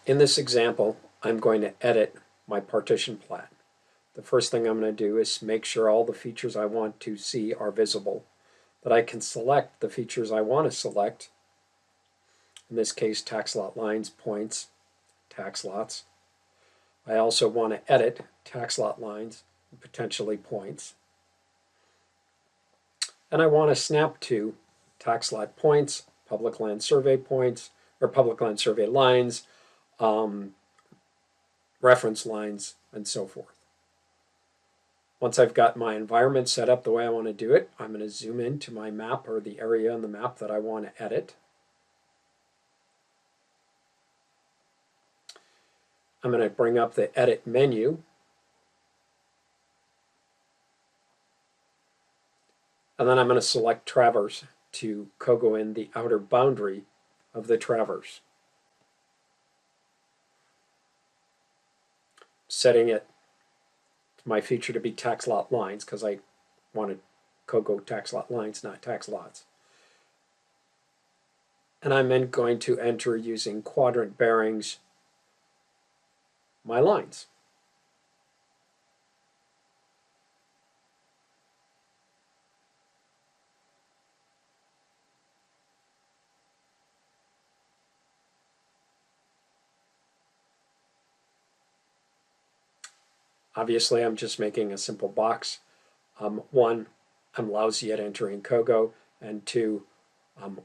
In this example, I'm going to edit my partition plat. The first thing I'm going to do is make sure all the features I want to see are visible, that I can select the features I want to select, in this case Taxlot lines, points, taxlots. I also want to edit taxlot lines, potentially points. And I want to snap to taxlot points, public land survey points, or public land survey lines, reference lines, and so forth. Once I've got my environment set up the way I want to do it, I'm going to zoom into my map or the area on the map that I want to edit. I'm going to bring up the Edit menu. And then I'm going to select Traverse to CoGo in the outer boundary of the Traverse. Setting it, my feature to be taxlot lines, because I wanted CoGo taxlot lines, not taxlots. And I'm then going to enter, using quadrant bearings, my lines. Obviously, I'm just making a simple box. One, I'm lousy at entering CoGo, and two,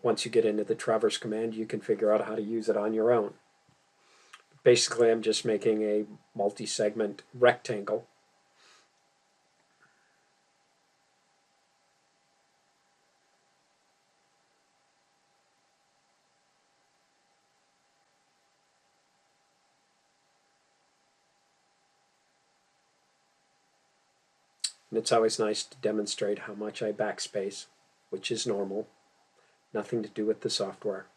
once you get into the Traverse command, you can figure out how to use it on your own. Basically, I'm just making a multi-segment rectangle. And it's always nice to demonstrate how much I backspace, which is normal, nothing to do with the software.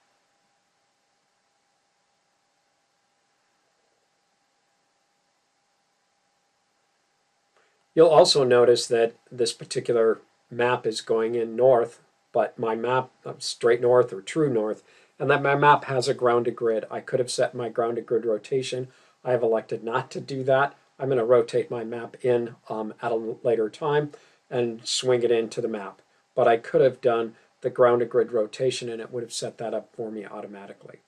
You'll also notice that this particular map is going in north, but my map, straight north or true north, and that my map has a grounded grid. I could have set my grounded grid rotation. I have elected not to do that. I'm going to rotate my map in at a later time and swing it into the map. But I could have done the grounded grid rotation and it would have set that up for me automatically.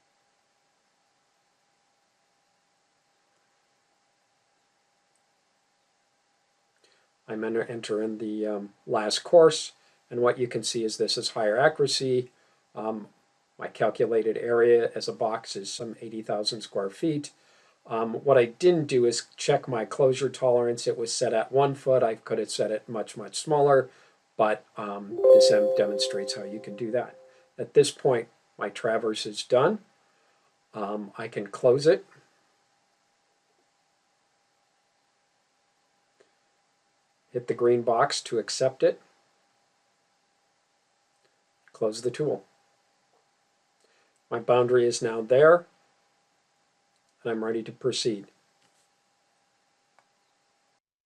I'm going to enter in the last course, and what you can see is this is higher accuracy. My calculated area as a box is some 80,000 square feet. What I didn't do is check my closure tolerance. It was set at 1 foot. I could have set it much, much smaller, but this demonstrates how you can do that. At this point, my traverse is done. I can close it. Hit the green box to accept it. Close the tool. My boundary is now there, and I'm ready to proceed.